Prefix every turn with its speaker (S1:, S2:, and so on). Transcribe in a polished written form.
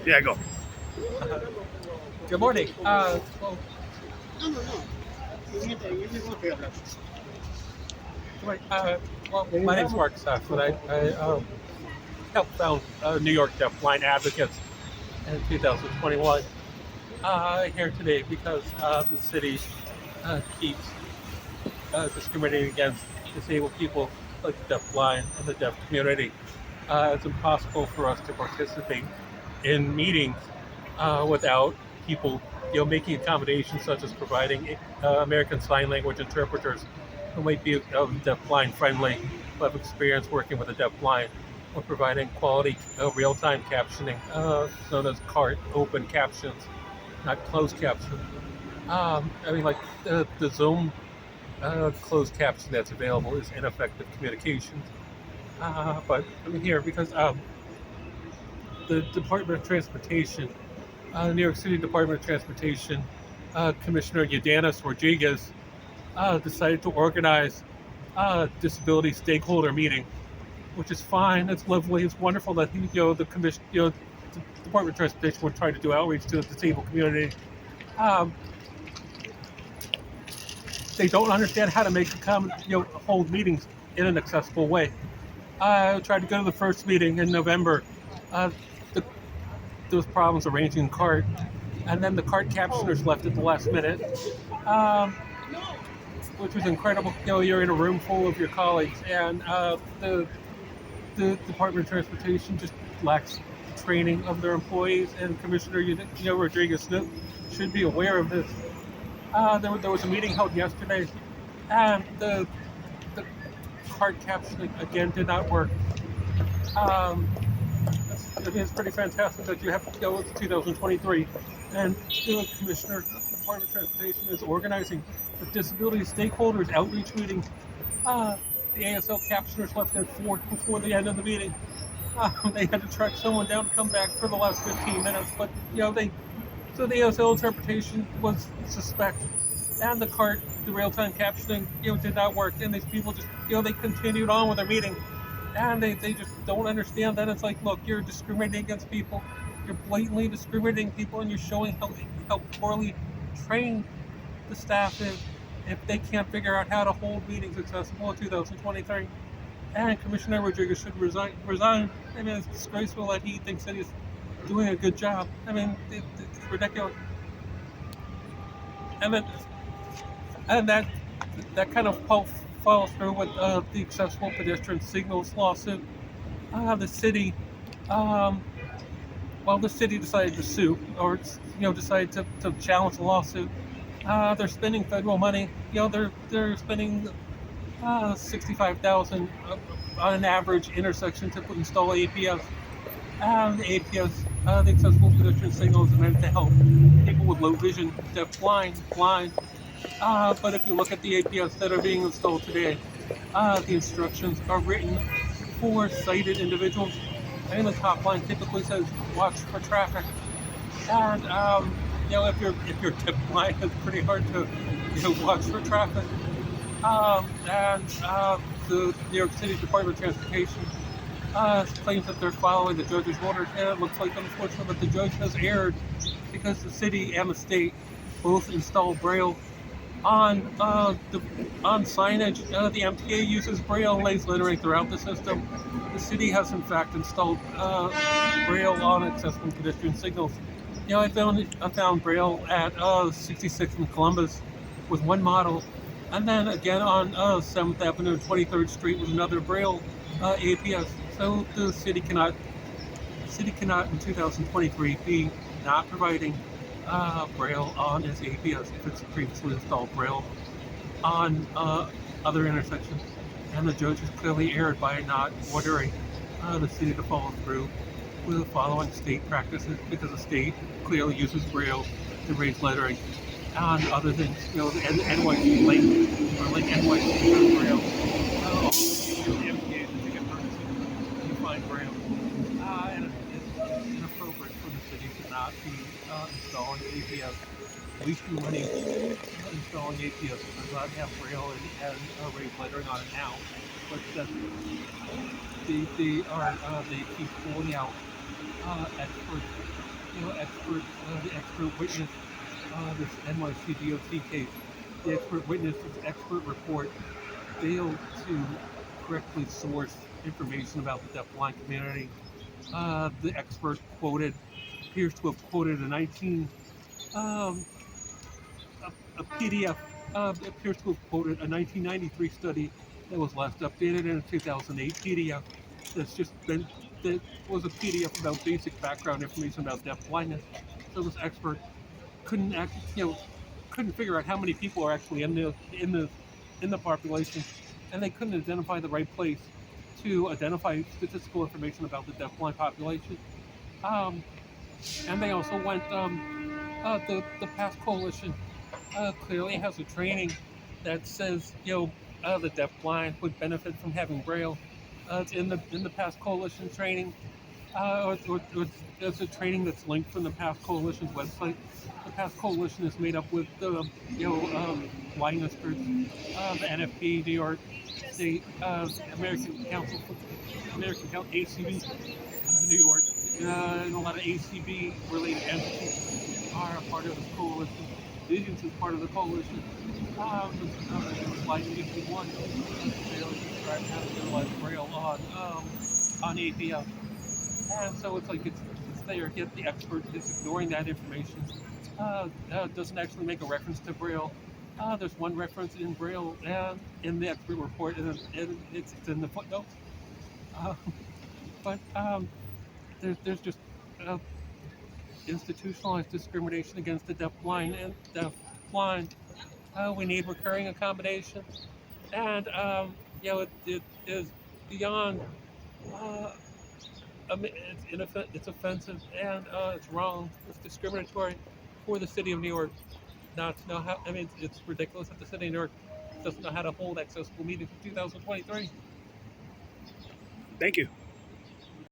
S1: Yeah, go.
S2: Good morning. Right, my name's Mark Saxon. I helped found New York Deafblind Advocates in 2021. Here today because the city keeps discriminating against disabled people like the deafblind and the deaf community. It's impossible for us to participate in meetings without people, making accommodations such as providing American Sign Language interpreters who might be deaf-blind friendly, who have experience working with the deaf-blind, or providing quality real-time captioning, known as CART, open captions, not closed captions. Like the Zoom closed caption that's available is ineffective communications. But I'm here because the Department of Transportation, New York City Department of Transportation, Commissioner Ydanis Rodriquez decided to organize a disability stakeholder meeting, which is fine. It's lovely. It's wonderful that the commission, the Department of Transportation would try to do outreach to the disabled community. Um, they don't understand how to make hold meetings in an accessible way. I tried to go to the first meeting in November. Uh, the, there was problems arranging the cart, and then the cart captioners left at the last minute, um, which was incredible. You're in a room full of your colleagues, and the Department of Transportation just lacks training of their employees, and Commissioner Rodriguez should be aware of this. There was a meeting held yesterday, and the cart captioning again did not work. Um, it's pretty fantastic that you have to go with 2023, and the Commissioner of the Department of Transportation is organizing a disability stakeholders outreach meeting. Uh, the ASL captioners left at 4 before the end of the meeting. They had to track someone down to come back for the last 15 minutes, but so the ASL interpretation was suspect, and the real-time captioning, did not work, and these people just, they continued on with their meeting, and they just don't understand that it's like, look, you're discriminating against people, you're blatantly discriminating people, and you're showing how poorly trained the staff is if they can't figure out how to hold meetings accessible in 2023. And Commissioner Rodriguez should resign. I mean, it's disgraceful that he thinks that he's doing a good job. I mean, it's ridiculous. And then, and that kind of follows through with the accessible pedestrian signals lawsuit. The city, um, the city decided to sue, or decided to challenge the lawsuit. They're spending federal money. They're spending 65,000 on an average intersection to install APS. The APS, the accessible pedestrian signal, is meant to help people with low vision, deaf, blind. But if you look at the APS that are being installed today, the instructions are written for sighted individuals. And the top line typically says, "Watch for traffic." And if you're deaf blind, it's pretty hard to watch for traffic. And the New York City Department of Transportation claims that they're following the judge's orders, and it looks like, unfortunately, that the judge has erred because the city and the state both installed Braille on signage. The MTA uses Braille and lays lettering throughout the system. The city has, in fact, installed Braille on accessible pedestrian signals. I found Braille at 66th and Columbus with one model, and then again on 7th Avenue and 23rd Street with another Braille APS. So the city cannot in 2023 be not providing Braille on its APS if it's previously installed Braille on other intersections. And the judge has clearly erred by not ordering the city to follow through with the following state practices, because the state clearly uses Braille to raise lettering on other things, the NYC link, or like NYC Braille. All the MTA that they get permission to find Braille. And it's inappropriate for the city to not be installing APS, wasting money installing APS. I'm glad to have Braille and raised lettering on it now, but that they keep pulling out expert, the expert witness, this NYC case. The expert witness, this expert report failed to correctly source information about the deafblind community. The expert quoted appears to have quoted a 19 um, a PDF appears to have quoted a 1993 study that was last updated in a 2008 PDF. That's just been that was a PDF about basic background information about deaf blindness. So this expert couldn't couldn't figure out how many people are actually in the population, and they couldn't identify the right place to identify statistical information about the deafblind population. Um, and they also went the Past Coalition clearly has a training that says the deafblind would benefit from having Braille. It's in the Past Coalition training, or it's a training that's linked from the Past Coalition's website. The Past Coalition is made up with the blindness groups, the NFP, New York State, American Council, ACB, New York, and a lot of ACB related entities are a part of this coalition. Visions is part of the coalition. Like 51, they describe how to utilize Braille on APL. And so it's like it's there. Yet the expert is ignoring that information. Doesn't actually make a reference to Braille. There's one reference in Braille and in the expert report, and it's in the footnotes. Uh, but there's just uh, institutionalized discrimination against the deafblind and deafblind. We need recurring accommodation, and it is beyond. Uh, it's offensive and it's wrong. It's discriminatory for the city of New York not to know how. I mean, it's ridiculous that the city of New York doesn't know how to hold accessible meetings in 2023.
S1: Thank you.